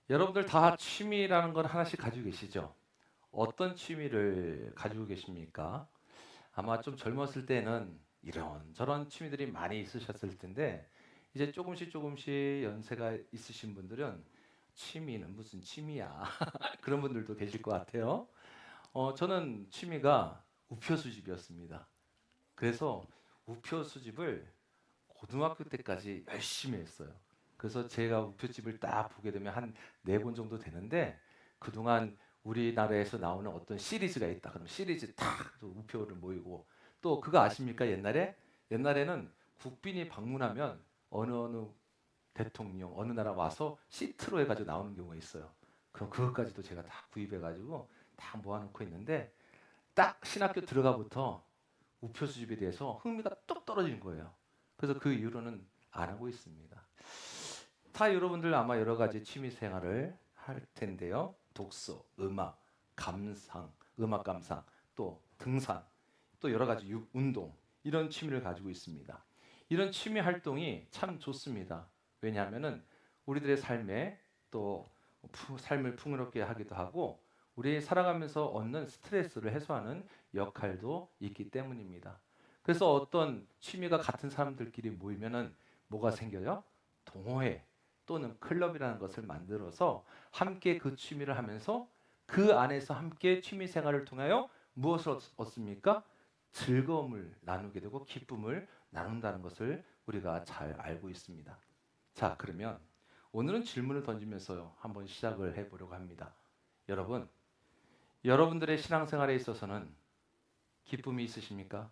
여러분들 다 취미라는 걸 하나씩 가지고 계시죠? 어떤 취미를 가지고 계십니까? 아마 좀 젊었을 때는 이런저런 취미들이 많이 있으셨을 텐데 이제 조금씩 연세가 있으신 분들은 취미는 무슨 취미야 그런 분들도 계실 것 같아요. 저는 취미가 우표 수집이었습니다. 그래서 우표 수집을 고등학교 때까지 열심히 했어요. 그래서 제가 우표집을 딱 보게 되면 한 네 권 정도 되는데 그동안 우리나라에서 나오는 어떤 시리즈가 있다. 그럼 시리즈 딱 우표를 모이고 또 그거 아십니까? 옛날에는 국빈이 방문하면 어느 대통령 어느 나라 와서 시트로 해가지고 나오는 경우가 있어요. 그럼 그것까지도 제가 다 구입해가지고 다 모아놓고 있는데 딱 신학교 들어가부터 우표 수집에 대해서 흥미가 뚝 떨어진 거예요. 그래서 그 이후로는 안 하고 있습니다. 다 여러분들 아마 여러 가지 취미 생활을 할 텐데요. 독서, 음악, 감상, 음악 감상, 또 등산, 또 여러 가지 운동 이런 취미를 가지고 있습니다. 이런 취미 활동이 참 좋습니다. 왜냐하면은 우리들의 삶에 또 삶을 풍요롭게 하기도 하고 우리 살아가면서 얻는 스트레스를 해소하는 역할도 있기 때문입니다. 그래서 어떤 취미가 같은 사람들끼리 모이면은 뭐가 생겨요? 동호회 또는 클럽이라는 것을 만들어서 함께 그 취미를 하면서 그 안에서 함께 취미 생활을 통하여 무엇을 얻습니까? 즐거움을 나누게 되고 기쁨을 나눈다는 것을 우리가 잘 알고 있습니다. 자, 그러면 오늘은 질문을 던지면서 한번 시작을 해보려고 합니다. 여러분, 여러분들의 신앙생활에 있어서는 기쁨이 있으십니까?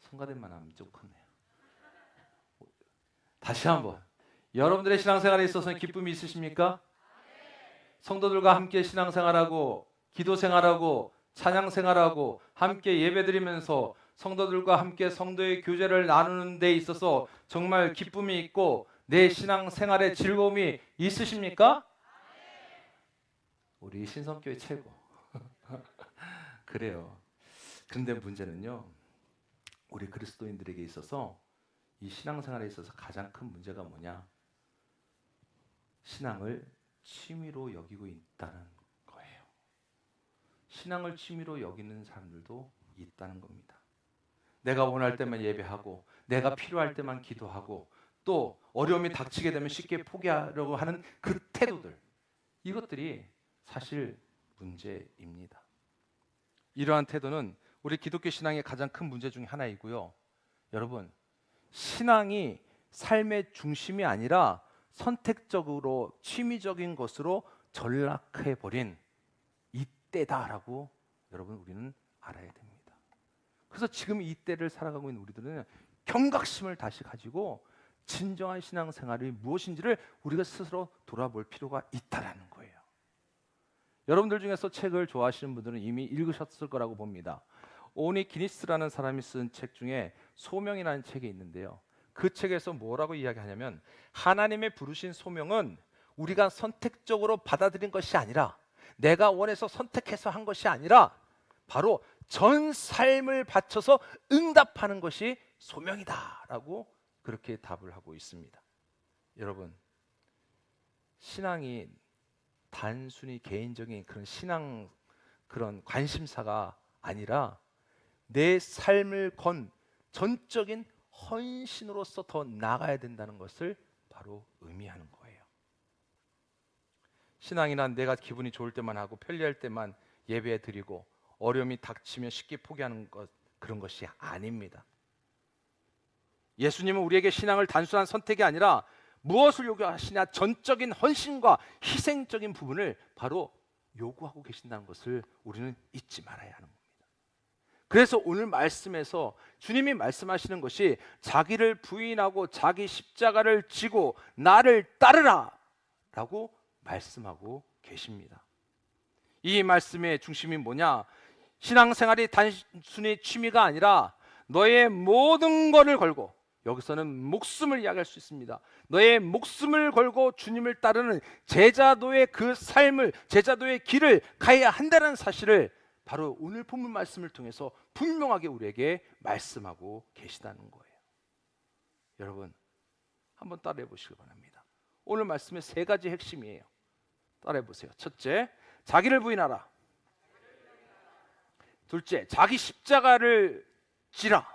성가대만 하면 좀 컸네요. 다시 한번. 여러분들의 신앙생활에 있어서는 기쁨이 있으십니까? 성도들과 함께 신앙생활하고 기도생활하고 찬양생활하고 함께 예배드리면서 성도들과 함께 성도의 교제를 나누는 데 있어서 정말 기쁨이 있고 내 신앙생활에 즐거움이 있으십니까? 우리 신성교회 최고. 그래요. 근데 문제는요. 우리 그리스도인들에게 있어서 이 신앙생활에 있어서 가장 큰 문제가 뭐냐? 신앙을 취미로 여기고 있다는 거예요. 신앙을 취미로 여기는 사람들도 있다는 겁니다. 내가 원할 때만 예배하고 내가 필요할 때만 기도하고 또 어려움이 닥치게 되면 쉽게 포기하려고 하는 그 태도들 이것들이 사실 문제입니다. 이러한 태도는 우리 기독교 신앙의 가장 큰 문제 중에 하나이고요. 여러분, 신앙이 삶의 중심이 아니라 선택적으로 취미적인 것으로 전락해버린 이때다라고 여러분 우리는 알아야 됩니다. 그래서 지금 이때를 살아가고 있는 우리들은 경각심을 다시 가지고 진정한 신앙생활이 무엇인지를 우리가 스스로 돌아볼 필요가 있다라는 거예요. 여러분들 중에서 책을 좋아하시는 분들은 이미 읽으셨을 거라고 봅니다. 오니 기니스라는 사람이 쓴 책 중에 소명이라는 책이 있는데요. 그 책에서 뭐라고 이야기하냐면 하나님의 부르신 소명은 우리가 선택적으로 받아들인 것이 아니라 내가 원해서 선택해서 한 것이 아니라 바로 전 삶을 바쳐서 응답하는 것이 소명이다라고 그렇게 답을 하고 있습니다. 여러분, 신앙이 단순히 개인적인 그런 신앙 그런 관심사가 아니라 내 삶을 건 전적인 헌신으로서 더 나아가야 된다는 것을 바로 의미하는 거예요. 신앙이란 내가 기분이 좋을 때만 하고 편리할 때만 예배 드리고 어려움이 닥치면 쉽게 포기하는 것 그런 것이 아닙니다. 예수님은 우리에게 신앙을 단순한 선택이 아니라 무엇을 요구하시냐 전적인 헌신과 희생적인 부분을 바로 요구하고 계신다는 것을 우리는 잊지 말아야 하는 겁니다. 그래서 오늘 말씀에서 주님이 말씀하시는 것이 자기를 부인하고 자기 십자가를 지고 나를 따르라 라고 말씀하고 계십니다. 이 말씀의 중심이 뭐냐? 신앙생활이 단순히 취미가 아니라 너의 모든 것을 걸고, 여기서는 목숨을 이야기할 수 있습니다. 너의 목숨을 걸고 주님을 따르는 제자도의 그 삶을, 제자도의 길을 가야 한다는 사실을 바로 오늘 본문 말씀을 통해서 분명하게 우리에게 말씀하고 계시다는 거예요. 여러분, 한번 따라해 보시기 바랍니다. 오늘 말씀의 세 가지 핵심이에요. 따라해 보세요. 첫째, 자기를 부인하라. 둘째, 자기 십자가를 지라.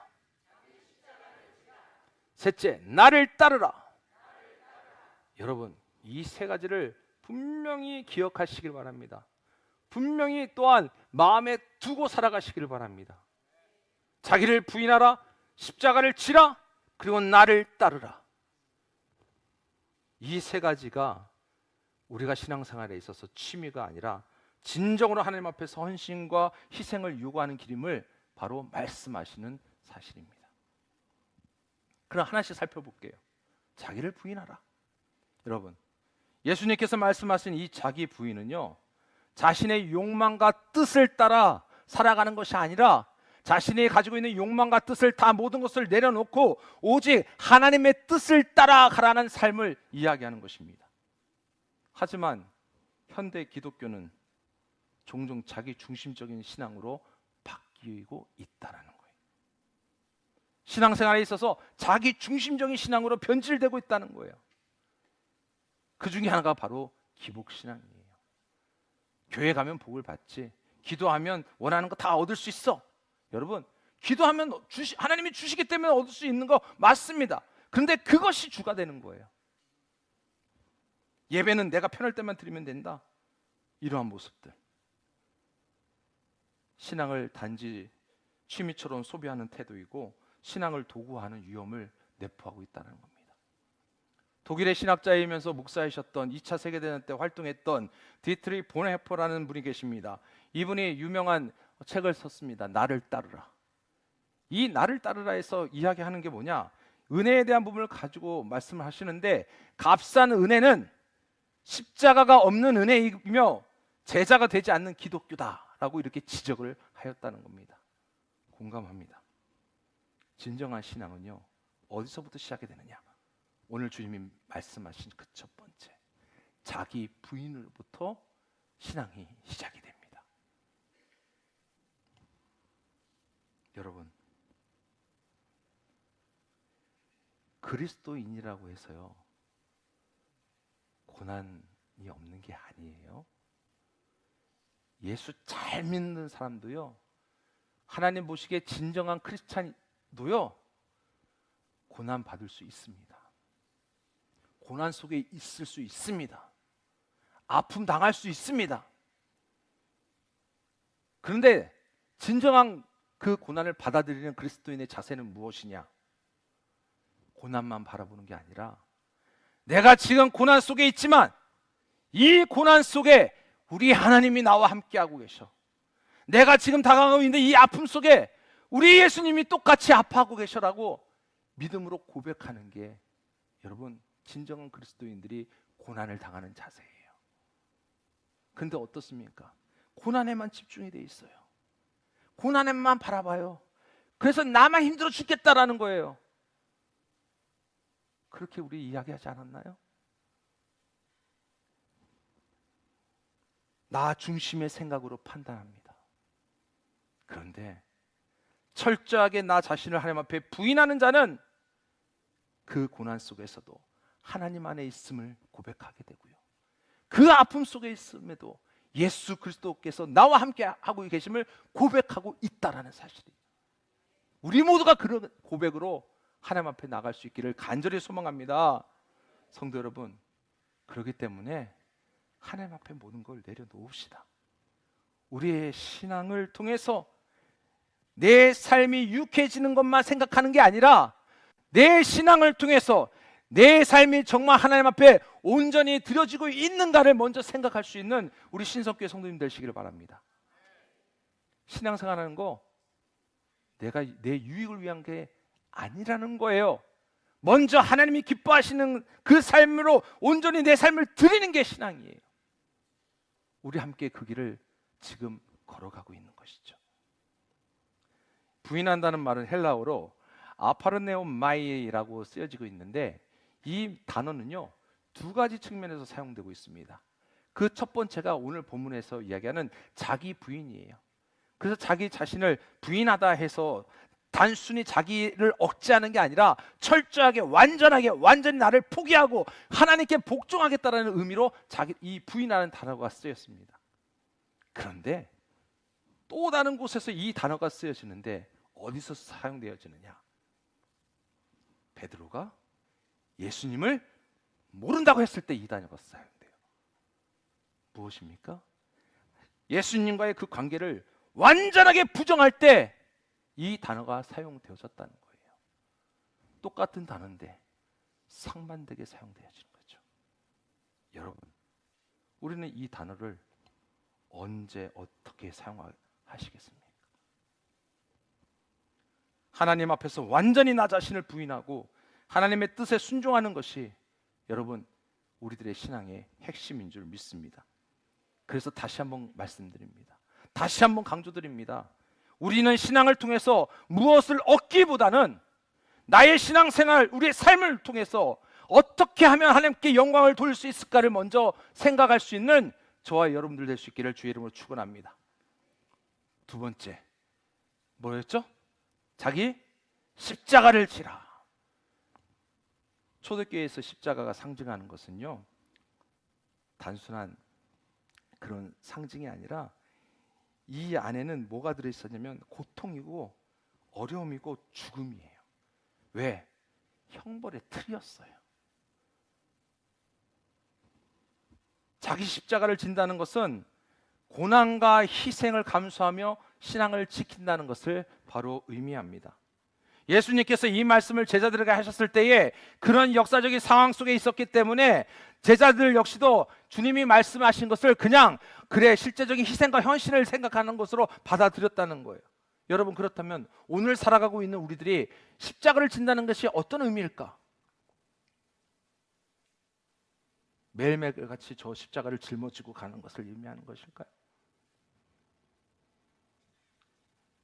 셋째, 나를 따르라. 여러분, 이 세 가지를 분명히 기억하시길 바랍니다. 분명히 또한 마음에 두고 살아가시길 바랍니다. 자기를 부인하라, 십자가를 지라, 그리고 나를 따르라. 이 세 가지가 우리가 신앙생활에 있어서 취미가 아니라 진정으로 하나님 앞에서 헌신과 희생을 요구하는 길임을 바로 말씀하시는 사실입니다. 그럼 하나씩 살펴볼게요. 자기를 부인하라. 여러분, 예수님께서 말씀하신 이 자기 부인은요, 자신의 욕망과 뜻을 따라 살아가는 것이 아니라 자신이 가지고 있는 욕망과 뜻을 다 모든 것을 내려놓고 오직 하나님의 뜻을 따라가라는 삶을 이야기하는 것입니다. 하지만 현대 기독교는 종종 자기 중심적인 신앙으로 바뀌고 있다는 거예요. 신앙생활에 있어서 자기 중심적인 신앙으로 변질되고 있다는 거예요. 그 중에 하나가 바로 기복신앙이에요. 교회 가면 복을 받지, 기도하면 원하는 거 다 얻을 수 있어. 여러분, 기도하면 하나님이 주시기 때문에 얻을 수 있는 거 맞습니다. 그런데 그것이 주가 되는 거예요. 예배는 내가 편할 때만 드리면 된다. 이러한 모습들. 신앙을 단지 취미처럼 소비하는 태도이고 신앙을 도구화하는 위험을 내포하고 있다는 겁니다. 독일의 신학자이면서 목사이셨던 2차 세계대전 때 활동했던 디트리 보네헤퍼라는 분이 계십니다. 이분이 유명한 책을 썼습니다. 나를 따르라. 이 나를 따르라에서 이야기하는 게 뭐냐? 은혜에 대한 부분을 가지고 말씀을 하시는데, 값싼 은혜는 십자가가 없는 은혜이며 제자가 되지 않는 기독교다라고 이렇게 지적을 하였다는 겁니다. 공감합니다. 진정한 신앙은요, 어디서부터 시작이 되느냐? 오늘 주님이 말씀하신 그 첫 번째, 자기 부인으로부터 신앙이 시작이 됩니다. 여러분, 그리스도인이라고 해서요 고난이 없는 게 아니에요. 예수 잘 믿는 사람도요, 하나님 보시기에 진정한 크리스찬도요 고난 받을 수 있습니다. 고난 속에 있을 수 있습니다. 아픔 당할 수 있습니다. 그런데 진정한 그 고난을 받아들이는 그리스도인의 자세는 무엇이냐? 고난만 바라보는 게 아니라 내가 지금 고난 속에 있지만 이 고난 속에 우리 하나님이 나와 함께하고 계셔. 내가 지금 당하고 있는 이 아픔 속에 우리 예수님이 똑같이 아파하고 계셔라고 믿음으로 고백하는 게, 여러분, 진정한 그리스도인들이 고난을 당하는 자세예요. 근데 어떻습니까? 고난에만 집중이 돼 있어요. 고난에만 바라봐요. 그래서 나만 힘들어 죽겠다라는 거예요. 그렇게 우리 이야기하지 않았나요? 나 중심의 생각으로 판단합니다. 그런데 철저하게 나 자신을 하나님 앞에 부인하는 자는 그 고난 속에서도 하나님 안에 있음을 고백하게 되고요, 그 아픔 속에 있음에도 예수 그리스도께서 나와 함께 하고 계심을 고백하고 있다라는 사실이에요. 우리 모두가 그런 고백으로 하나님 앞에 나갈 수 있기를 간절히 소망합니다. 성도 여러분, 그렇기 때문에 하나님 앞에 모든 걸 내려놓읍시다. 우리의 신앙을 통해서 내 삶이 유쾌해지는 것만 생각하는 게 아니라 내 신앙을 통해서 내 삶이 정말 하나님 앞에 온전히 드려지고 있는가를 먼저 생각할 수 있는 우리 신성교회 성도님 되시기를 바랍니다. 신앙생활하는 거 내가 내 유익을 위한 게 아니라는 거예요. 먼저 하나님이 기뻐하시는 그 삶으로 온전히 내 삶을 드리는 게 신앙이에요. 우리 함께 그 길을 지금 걸어가고 있는 것이죠. 부인한다는 말은 헬라어로 아파르네오마이라고 쓰여지고 있는데, 이 단어는요 두 가지 측면에서 사용되고 있습니다. 그 첫 번째가 오늘 본문에서 이야기하는 자기 부인이에요. 그래서 자기 자신을 부인하다 해서 단순히 자기를 억제하는 게 아니라 철저하게 완전히 나를 포기하고 하나님께 복종하겠다라는 의미로 이 부인하는 단어가 쓰였습니다. 그런데 또 다른 곳에서 이 단어가 쓰여지는데 어디서 사용되어지느냐? 베드로가 예수님을 모른다고 했을 때 이 단어가 사용돼요. 무엇입니까? 예수님과의 그 관계를 완전하게 부정할 때 이 단어가 사용되어졌다는 거예요. 똑같은 단어인데 상반되게 사용되어지는 거죠. 여러분, 우리는 이 단어를 언제 어떻게 사용하시겠습니까? 하나님 앞에서 완전히 나 자신을 부인하고 하나님의 뜻에 순종하는 것이 여러분 우리들의 신앙의 핵심인 줄 믿습니다. 그래서 다시 한번 말씀드립니다. 다시 한번 강조드립니다. 우리는 신앙을 통해서 무엇을 얻기보다는 나의 신앙생활, 우리의 삶을 통해서 어떻게 하면 하나님께 영광을 돌릴 수 있을까를 먼저 생각할 수 있는 저와 여러분들 될 수 있기를 주의 이름으로 축원합니다. 두 번째, 뭐였죠? 자기 십자가를 지라. 초대교회에서 십자가가 상징하는 것은요, 단순한 그런 상징이 아니라 이 안에는 뭐가 들어있었냐면 고통이고 어려움이고 죽음이에요. 왜? 형벌의 틀이었어요. 자기 십자가를 진다는 것은 고난과 희생을 감수하며 신앙을 지킨다는 것을 바로 의미합니다. 예수님께서 이 말씀을 제자들에게 하셨을 때에 그런 역사적인 상황 속에 있었기 때문에 제자들 역시도 주님이 말씀하신 것을 그냥 그래 실제적인 희생과 헌신을 생각하는 것으로 받아들였다는 거예요. 여러분, 그렇다면 오늘 살아가고 있는 우리들이 십자가를 진다는 것이 어떤 의미일까? 매일매일 같이 저 십자가를 짊어지고 가는 것을 의미하는 것일까요?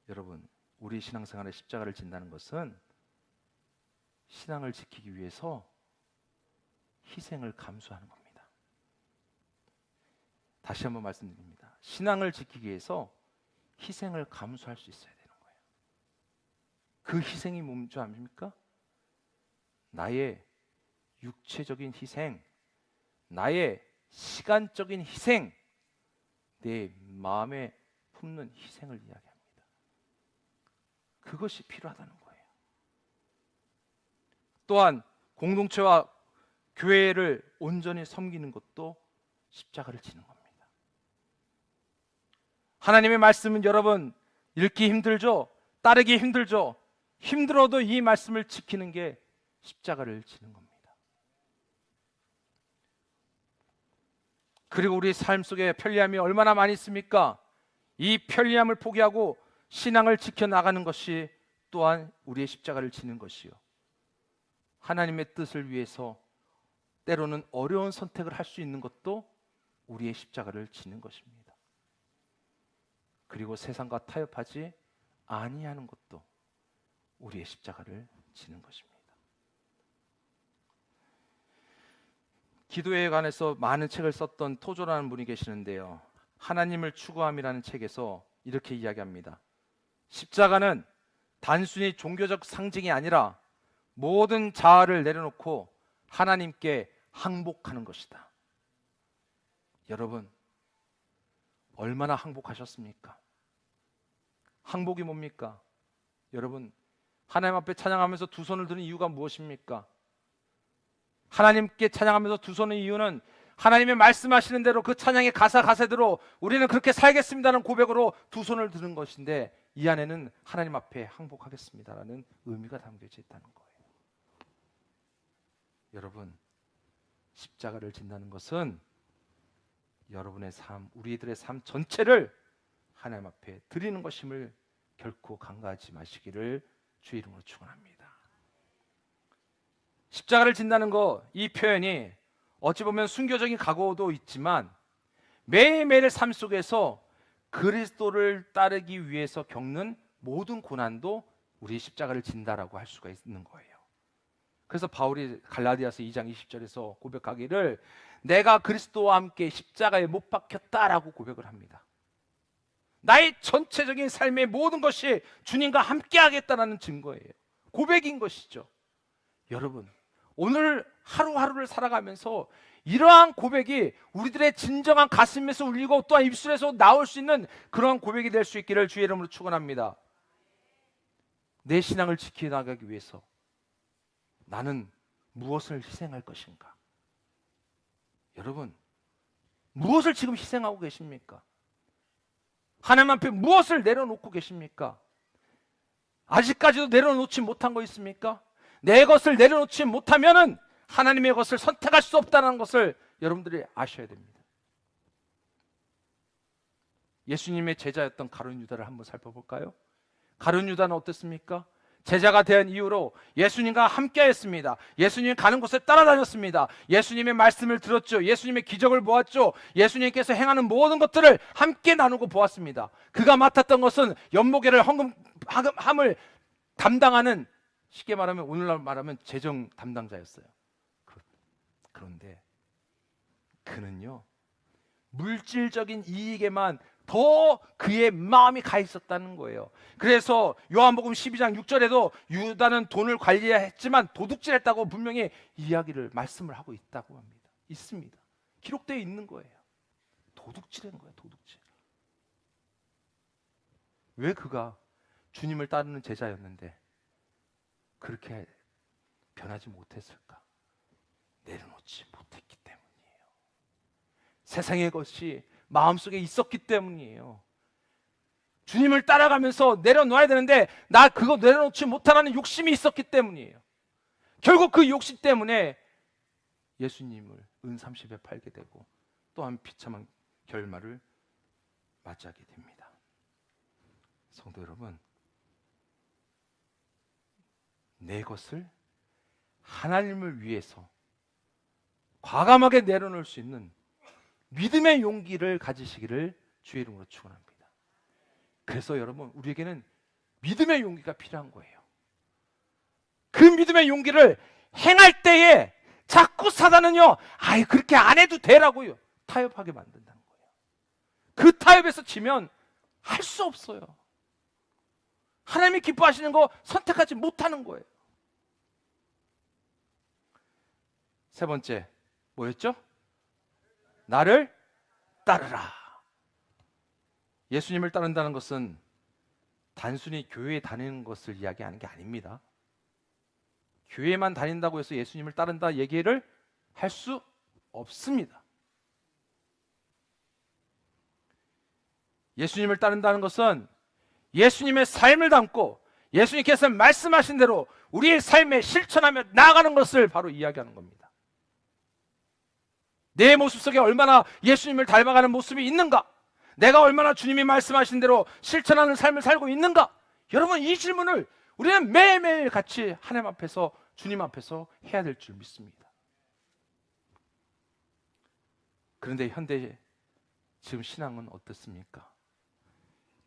여러분, 우리 신앙생활에 십자가를 진다는 것은 신앙을 지키기 위해서 희생을 감수하는 겁니다. 다시 한번 말씀드립니다. 신앙을 지키기 위해서 희생을 감수할 수 있어야 되는 거예요. 그 희생이 뭔지 아십니까? 나의 육체적인 희생, 나의 시간적인 희생, 내 마음에 품는 희생을 이야기합니다. 그것이 필요하다는 거예요. 또한 공동체와 교회를 온전히 섬기는 것도 십자가를 지는 겁니다. 하나님의 말씀은 여러분 읽기 힘들죠? 따르기 힘들죠? 힘들어도 이 말씀을 지키는 게 십자가를 지는 겁니다. 그리고 우리 삶 속에 편리함이 얼마나 많이 있습니까? 이 편리함을 포기하고 신앙을 지켜나가는 것이 또한 우리의 십자가를 지는 것이요, 하나님의 뜻을 위해서 때로는 어려운 선택을 할 수 있는 것도 우리의 십자가를 지는 것입니다. 그리고 세상과 타협하지 아니하는 것도 우리의 십자가를 지는 것입니다. 기도에 관해서 많은 책을 썼던 토조라는 분이 계시는데요, 하나님을 추구함이라는 책에서 이렇게 이야기합니다. 십자가는 단순히 종교적 상징이 아니라 모든 자아를 내려놓고 하나님께 항복하는 것이다. 여러분, 얼마나 항복하셨습니까? 항복이 뭡니까? 여러분, 하나님 앞에 찬양하면서 두 손을 드는 이유가 무엇입니까? 하나님께 찬양하면서 두 손의 이유는 하나님의 말씀하시는 대로 그 찬양의 가사대로 우리는 그렇게 살겠습니다는 고백으로 두 손을 드는 것인데, 이 안에는 하나님 앞에 항복하겠습니다라는 의미가 담겨져 있다는 거예요. 여러분, 십자가를 진다는 것은 여러분의 삶, 우리들의 삶 전체를 하나님 앞에 드리는 것임을 결코 간과하지 마시기를 주의 이름으로 축원합니다. 십자가를 진다는 거, 이 표현이 어찌 보면 순교적인 각오도 있지만 매일매일의 삶 속에서 그리스도를 따르기 위해서 겪는 모든 고난도 우리의 십자가를 진다라고 할 수가 있는 거예요. 그래서 바울이 갈라디아서 2장 20절에서 고백하기를 내가 그리스도와 함께 십자가에 못 박혔다라고 고백을 합니다. 나의 전체적인 삶의 모든 것이 주님과 함께 하겠다는 증거예요. 고백인 것이죠. 여러분, 오늘 하루하루를 살아가면서 이러한 고백이 우리들의 진정한 가슴에서 울리고 또한 입술에서 나올 수 있는 그런 고백이 될 수 있기를 주의 이름으로 축원합니다. 내 신앙을 지켜나가기 위해서 나는 무엇을 희생할 것인가? 여러분, 무엇을 지금 희생하고 계십니까? 하나님 앞에 무엇을 내려놓고 계십니까? 아직까지도 내려놓지 못한 거 있습니까? 내 것을 내려놓지 못하면은 하나님의 것을 선택할 수 없다는 것을 여러분들이 아셔야 됩니다. 예수님의 제자였던 가룟 유다를 한번 살펴볼까요? 가룟 유다는 어땠습니까? 제자가 된 이후로 예수님과 함께했습니다. 예수님 가는 곳에 따라다녔습니다. 예수님의 말씀을 들었죠. 예수님의 기적을 보았죠. 예수님께서 행하는 모든 것들을 함께 나누고 보았습니다. 그가 맡았던 것은 연목회를 헌금함을 담당하는, 쉽게 말하면 오늘날 말하면 재정 담당자였어요. 그런데 그는요, 물질적인 이익에만 더 그의 마음이 가 있었다는 거예요. 그래서 요한복음 12장 6절에도 유다는 돈을 관리했지만 도둑질했다고 분명히 말씀을 하고 있다고 합니다. 있습니다. 기록되어 있는 거예요. 도둑질한 거예요. 도둑질. 왜 그가 주님을 따르는 제자였는데 그렇게 변하지 못했을까? 내려놓지 못했기 때문이에요. 세상의 것이 마음속에 있었기 때문이에요. 주님을 따라가면서 내려놓아야 되는데 나 그거 내려놓지 못하라는 욕심이 있었기 때문이에요. 결국 그 욕심 때문에 예수님을 은 30에 팔게 되고 또한 비참한 결말을 맞이하게 됩니다. 성도 여러분, 내 것을 하나님을 위해서 과감하게 내려놓을 수 있는 믿음의 용기를 가지시기를 주의 이름으로 축원합니다. 그래서 여러분, 우리에게는 믿음의 용기가 필요한 거예요. 그 믿음의 용기를 행할 때에 자꾸 사단은요, 그렇게 안 해도 되라고요, 타협하게 만든다는 거예요. 그 타협에서 지면 할 수 없어요. 하나님이 기뻐하시는 거 선택하지 못하는 거예요. 세 번째, 뭐였죠? 나를 따르라. 예수님을 따른다는 것은 단순히 교회에 다니는 것을 이야기하는 게 아닙니다. 교회만 다닌다고 해서 예수님을 따른다 얘기를 할 수 없습니다. 예수님을 따른다는 것은 예수님의 삶을 담고 예수님께서 말씀하신 대로 우리의 삶에 실천하며 나아가는 것을 바로 이야기하는 겁니다. 내 모습 속에 얼마나 예수님을 닮아가는 모습이 있는가? 내가 얼마나 주님이 말씀하신 대로 실천하는 삶을 살고 있는가? 여러분, 이 질문을 우리는 매일매일 같이 하나님 앞에서, 주님 앞에서 해야 될 줄 믿습니다. 그런데 현대 지금 신앙은 어떻습니까?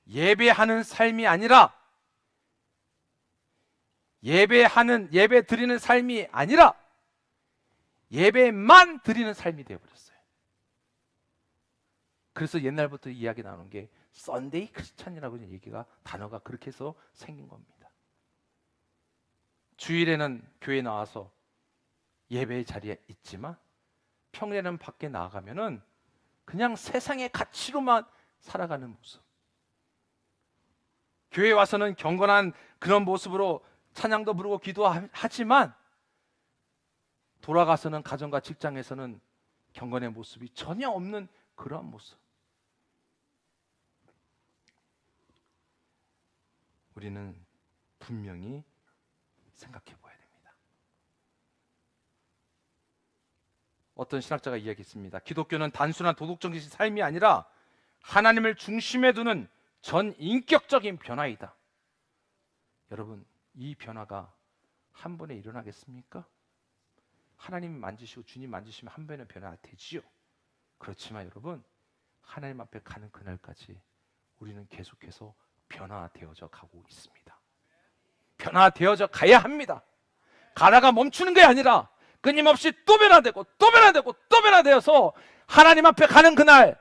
예배하는 삶이 아니라 예배 드리는 삶이 아니라 예배만 드리는 삶이 되어버렸어요. 그래서 옛날부터 이야기 나오는 게 썬데이 크리스찬이라고 단어가 그렇게 해서 생긴 겁니다. 주일에는 교회 나와서 예배의 자리에 있지만 평일에는 밖에 나가면은 그냥 세상의 가치로만 살아가는 모습. 교회 와서는 경건한 그런 모습으로 찬양도 부르고 기도하지만 돌아가서는 가정과 직장에서는 경건의 모습이 전혀 없는 그러한 모습. 우리는 분명히 생각해 봐야 됩니다. 어떤 신학자가 이야기했습니다. 기독교는 단순한 도덕적인 삶이 아니라 하나님을 중심에 두는 전 인격적인 변화이다. 여러분, 이 변화가 한 번에 일어나겠습니까? 하나님 만지시고 주님 만지시면 한 번에 변화가 되지요. 그렇지만 여러분, 하나님 앞에 가는 그날까지 우리는 계속해서 변화되어져 가고 있습니다. 변화되어져 가야 합니다. 가다가 멈추는 게 아니라 끊임없이 또 변화되고 또 변화되고 또 변화되어서 하나님 앞에 가는 그날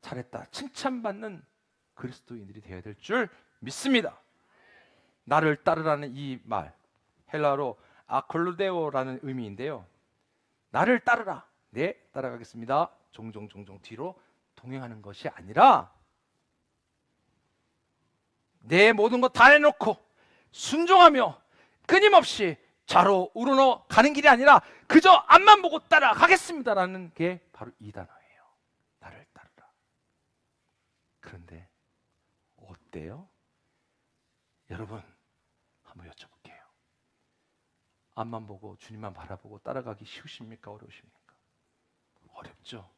잘했다 칭찬받는 그리스도인들이 되어야 될 줄 믿습니다. 나를 따르라는 이 말, 헬라어로 아콜루데오라는 의미인데요. 나를 따르라. 네, 따라가겠습니다. 종종 뒤로 동행하는 것이 아니라 내 모든 것 다 내놓고 순종하며 끊임없이 좌로 우러러 가는 길이 아니라 그저 앞만 보고 따라가겠습니다라는 게 바로 이 단어예요. 나를 따르라. 그런데 어때요? 여러분, 한번 여쭤볼게요. 앞만 보고 주님만 바라보고 따라가기 쉬우십니까? 어려우십니까? 어렵죠.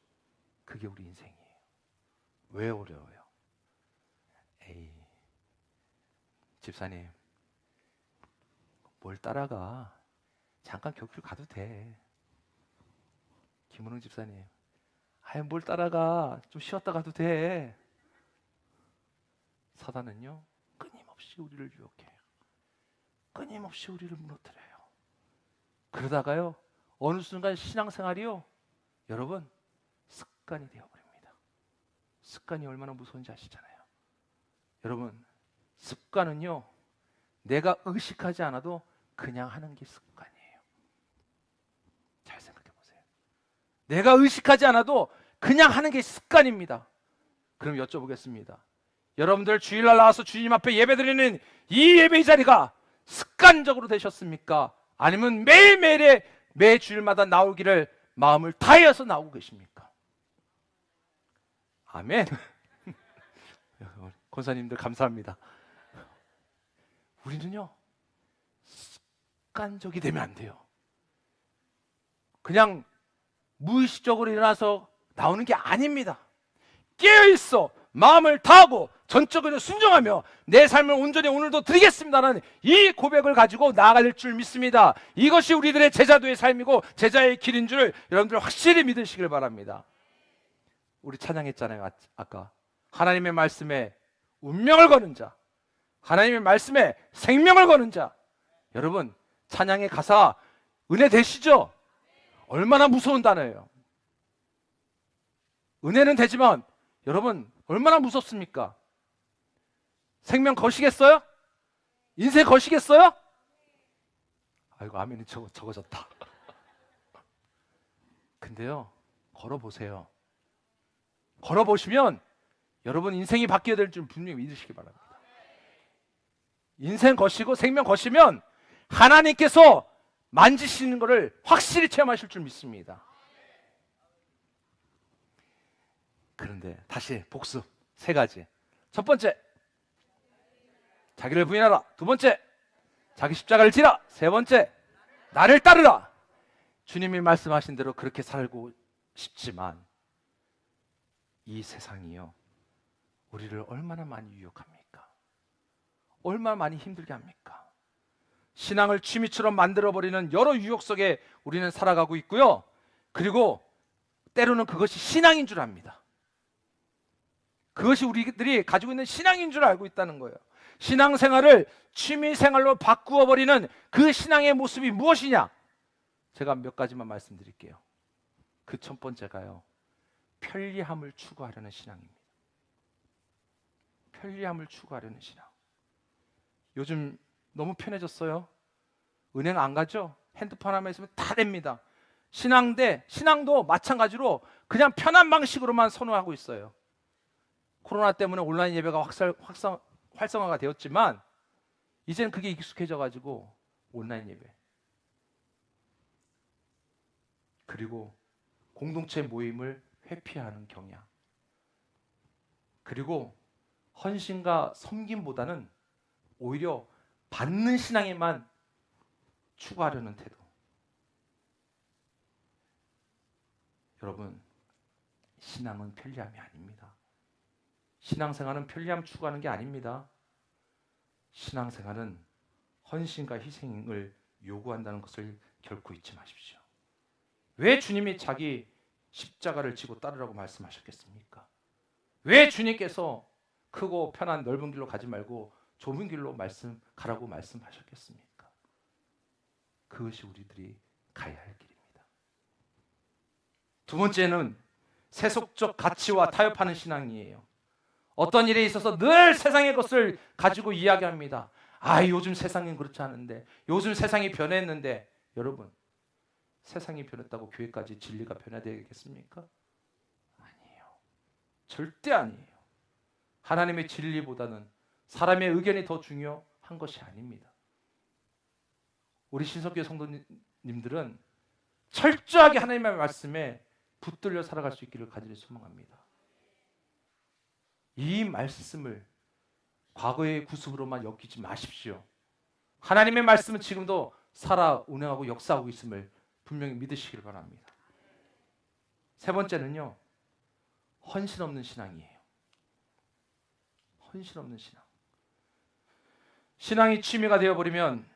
그게 우리 인생이에요. 왜 어려워요? 에이, 집사님, 뭘 따라가? 잠깐 격줄 가도 돼. 김은웅 집사님, 아유 뭘 따라가? 좀 쉬었다 가도 돼. 사단은요, 끊임없이 우리를 유혹해요. 끊임없이 우리를 무너뜨려요. 그러다가요, 어느 순간 신앙생활이요, 여러분, 습관이 되어버립니다. 습관이 얼마나 무서운지 아시잖아요. 여러분, 습관은요, 내가 의식하지 않아도 그냥 하는 게 습관이에요. 잘 생각해 보세요. 내가 의식하지 않아도 그냥 하는 게 습관입니다. 그럼 여쭤보겠습니다. 여러분들 주일날 나와서 주님 앞에 예배드리는 이 예배의 자리가 습관적으로 되셨습니까? 아니면 매일매일의 매 주일마다 나오기를 마음을 다해서 나오고 계십니까? 아멘. 권사님들 감사합니다. 우리는요, 습관적이 되면 안 돼요. 그냥 무의식적으로 일어나서 나오는 게 아닙니다. 깨어있어 마음을 다하고 전적으로 순종하며 내 삶을 온전히 오늘도 드리겠습니다라는 이 고백을 가지고 나아갈 줄 믿습니다. 이것이 우리들의 제자도의 삶이고 제자의 길인 줄 여러분들 확실히 믿으시길 바랍니다. 우리 찬양했잖아요. 아까 하나님의 말씀에 운명을 거는 자, 하나님의 말씀에 생명을 거는 자. 여러분, 찬양의 가사 은혜 되시죠? 얼마나 무서운 단어예요. 은혜는 되지만 여러분 얼마나 무섭습니까? 생명 거시겠어요? 인생 거시겠어요? 아이고, 아멘이 적어졌다. 근데요, 걸어보세요. 걸어보시면 여러분 인생이 바뀌어야 될 줄 분명히 믿으시기 바랍니다. 인생 거시고 생명 거시면 하나님께서 만지시는 것을 확실히 체험하실 줄 믿습니다. 그런데 다시 복습 3가지. 첫 번째, 자기를 부인하라. 두 번째, 자기 십자가를 지라. 세 번째, 나를 따르라. 주님이 말씀하신 대로 그렇게 살고 싶지만 이 세상이요, 우리를 얼마나 많이 유혹합니까? 얼마나 많이 힘들게 합니까? 신앙을 취미처럼 만들어버리는 여러 유혹 속에 우리는 살아가고 있고요. 그리고 때로는 그것이 신앙인 줄 압니다. 그것이 우리들이 가지고 있는 신앙인 줄 알고 있다는 거예요. 신앙생활을 취미생활로 바꾸어버리는 그 신앙의 모습이 무엇이냐? 제가 몇 가지만 말씀드릴게요. 그 첫 번째가요, 편리함을 추구하려는 신앙입니다. 편리함을 추구하려는 신앙. 요즘 너무 편해졌어요. 은행 안 가죠? 핸드폰 하나만 있으면 다 됩니다. 신앙도 마찬가지로 그냥 편한 방식으로만 선호하고 있어요. 코로나 때문에 온라인 예배가 활성화가 되었지만 이제는 그게 익숙해져가지고 온라인 예배, 그리고 공동체 모임을 회피하는 경향, 그리고 헌신과 섬김보다는 오히려 받는 신앙에만 추구하려는 태도. 여러분, 신앙은 편리함이 아닙니다. 신앙생활은 편리함 추구하는 게 아닙니다. 신앙생활은 헌신과 희생을 요구한다는 것을 결코 잊지 마십시오. 왜 주님이 자기 십자가를 지고 따르라고 말씀하셨겠습니까? 왜 주님께서 크고 편한 넓은 길로 가지 말고 좁은 길로 가라고 말씀하셨겠습니까? 그것이 우리들이 가야 할 길입니다. 두 번째는 세속적 가치와 타협하는 신앙이에요. 어떤 일에 있어서 늘 세상의 것을 가지고 이야기합니다. 요즘 세상은 그렇지 않은데, 요즘 세상이 변했는데. 여러분, 세상이 변했다고 교회까지 진리가 변화되겠습니까? 아니에요. 절대 아니에요. 하나님의 진리보다는 사람의 의견이 더 중요한 것이 아닙니다. 우리 신석교회 성도님들은 철저하게 하나님의 말씀에 붙들려 살아갈 수 있기를 간절히 소망합니다. 이 말씀을 과거의 구습으로만 엮이지 마십시오. 하나님의 말씀은 지금도 살아 운행하고 역사하고 있음을 분명히 믿으시길 바랍니다. 세 번째는요, 헌신 없는 신앙이에요. 헌신 없는 신앙. 신앙이 취미가 되어버리면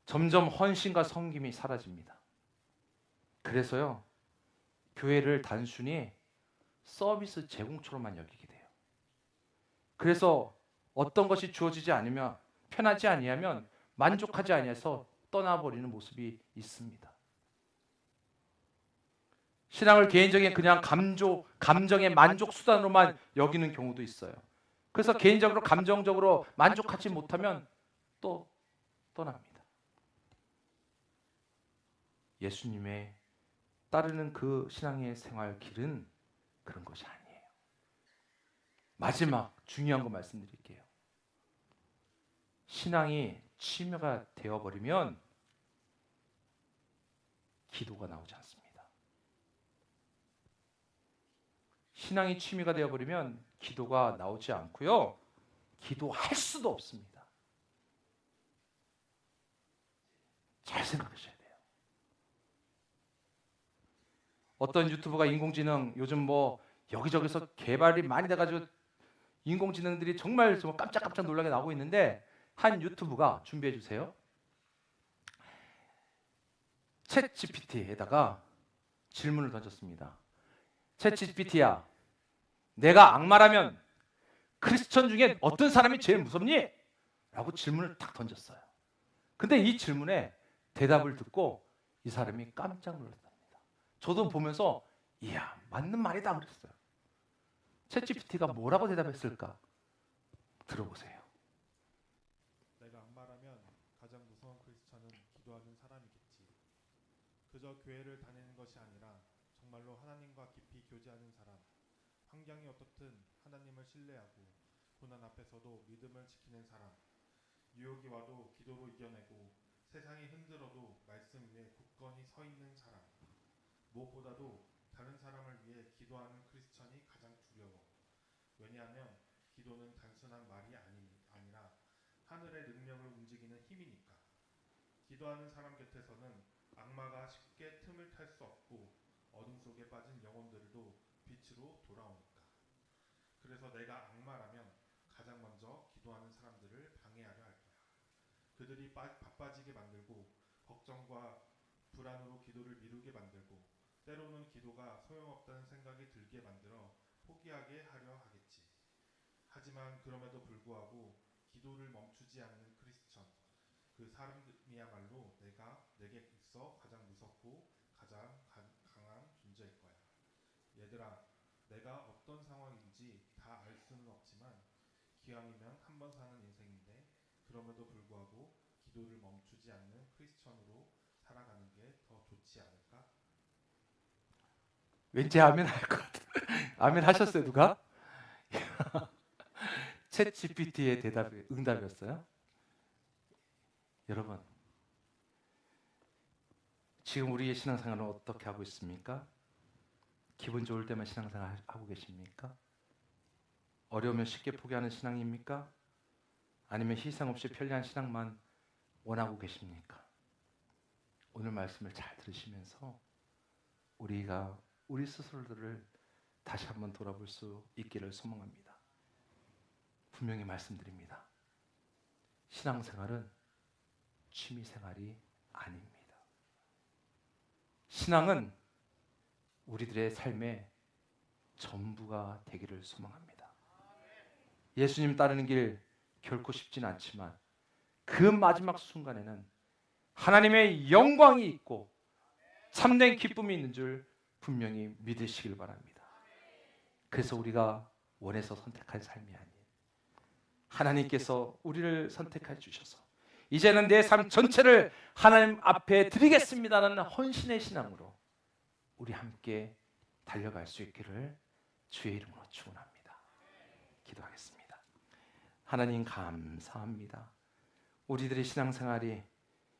점점 헌신과 섬김이 사라집니다. 그래서요, 교회를 단순히 서비스 제공처럼만 여기게 돼요. 그래서 어떤 것이 주어지지 않으면, 편하지 아니하면 만족하지 아니해서 떠나버리는 모습이 있습니다. 신앙을 개인적인 그냥 감정의 만족 수단으로만 여기는 경우도 있어요. 그래서 개인적으로 감정적으로 만족하지 못하면 또 떠납니다. 예수님의 따르는 그 신앙의 생활 길은 그런 것이 아니에요. 마지막 중요한 거 말씀드릴게요. 신앙이 취미가 되어버리면 기도가 나오지 않습니다. 신앙이 취미가 되어버리면 기도가 나오지 않고요, 기도할 수도 없습니다. 잘 생각하셔야 돼요. 어떤 유튜브가 인공지능 요즘 뭐 여기저기서 개발이 많이 돼가지고 인공지능들이 정말 깜짝깜짝 놀라게 나오고 있는데, 한 유튜브가, 준비해 주세요, 챗 GPT에다가 질문을 던졌습니다. 챗 GPT야, 내가 악마라면 크리스천 중에 어떤 사람이 제일 무섭니? 라고 질문을 딱 던졌어요. 근데 이 질문에 대답을 듣고 이 사람이 깜짝 놀랐답니다. 저도 보면서 이야, 맞는 말이다 그랬어요. 챗 GPT가 뭐라고 대답했을까? 들어보세요. 내가 악마라면 가장 무서운 크리스천은 기도하는 사람이겠지. 그저 교회를 다니는 것이 아니라 정말로 하나님과 깊이 교제하는 사람, 환경이 어떻든 하나님을 신뢰하고 고난 앞에서도 믿음을 지키는 사람, 유혹이 와도 기도로 이겨내고 세상이 흔들어도 말씀 위에 굳건히 서 있는 사람, 무엇보다도 다른 사람을 위해 기도하는 크리스천이 가장 두려워. 왜냐하면 기도는 단순한 말이 아니라 하늘의 능력을 움직이는 힘이니까. 기도하는 사람 곁에서는 악마가 쉽게 틈을 탈 수 없고 어둠 속에 빠진 영혼들도 빛으로 돌아오니까. 그래서 내가 악마라면 가장 먼저 기도하는 사람들을 방해하려 할 거야. 그들이 바빠지게 만들고 걱정과 불안으로 기도를 미루게 만들고 때로는 기도가 소용없다는 생각이 들게 만들어 포기하게 하려 하겠지. 하지만 그럼에도 불구하고 기도를 멈추지 않는 크리스천, 그 사람이야말로 내게 있어 가장 무섭고 가장 강한 존재일 거야. 얘들아, 내가 어떤 상황인지 다 알 수는 없지만 기왕이면 한 번 사는 인생인데 그럼에도 불구하고 기도를 멈추지 않는 크리스천으로 살아가는 게 더 좋지 않을까? 왠지 아멘 할 것 같아요. 아멘 하셨어요, 누가? 챗 GPT의 응답이었어요. 여러분, 지금 우리의 신앙생활은 어떻게 하고 있습니까? 기분 좋을 때만 신앙생활 하고 계십니까? 어려우면 쉽게 포기하는 신앙입니까? 아니면 희생 없이 편리한 신앙만 원하고 계십니까? 오늘 말씀을 잘 들으시면서 우리가 우리 스스로들을 다시 한번 돌아볼 수 있기를 소망합니다. 분명히 말씀드립니다. 신앙생활은 취미생활이 아닙니다. 신앙은 우리들의 삶의 전부가 되기를 소망합니다. 예수님 따르는 길 결코 쉽지는 않지만 그 마지막 순간에는 하나님의 영광이 있고 참된 기쁨이 있는 줄 분명히 믿으시길 바랍니다. 그래서 우리가 원해서 선택한 삶이 아니에요. 하나님께서 우리를 선택해 주셔서 이제는 내 삶 전체를 하나님 앞에 드리겠습니다라는 헌신의 신앙으로 우리 함께 달려갈 수 있기를 주의 이름으로 축원합니다. 기도하겠습니다. 하나님 감사합니다. 우리들의 신앙생활이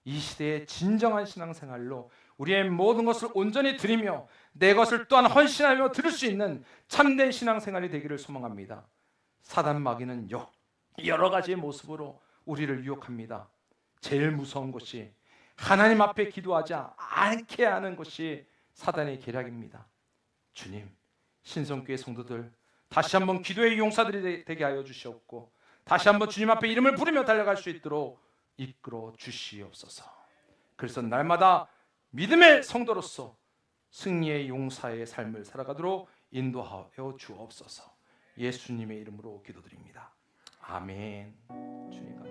이 시대의 진정한 신앙생활로 우리의 모든 것을 온전히 드리며 내 것을 또한 헌신하며 드릴 수 있는 참된 신앙생활이 되기를 소망합니다. 사단 마귀는 여러 가지의 모습으로 우리를 유혹합니다. 제일 무서운 것이 하나님 앞에 기도하지 않게 하는 것이 사단의 계략입니다. 주님, 신성교회 성도들 다시 한번 기도의 용사들이 되게 하여 주시옵고 다시 한번 주님 앞에 이름을 부르며 달려갈 수 있도록 이끌어 주시옵소서. 그래서 날마다 믿음의 성도로서 승리의 용사의 삶을 살아가도록 인도하여 주옵소서. 예수님의 이름으로 기도드립니다. 아멘. 주님 감사합니다.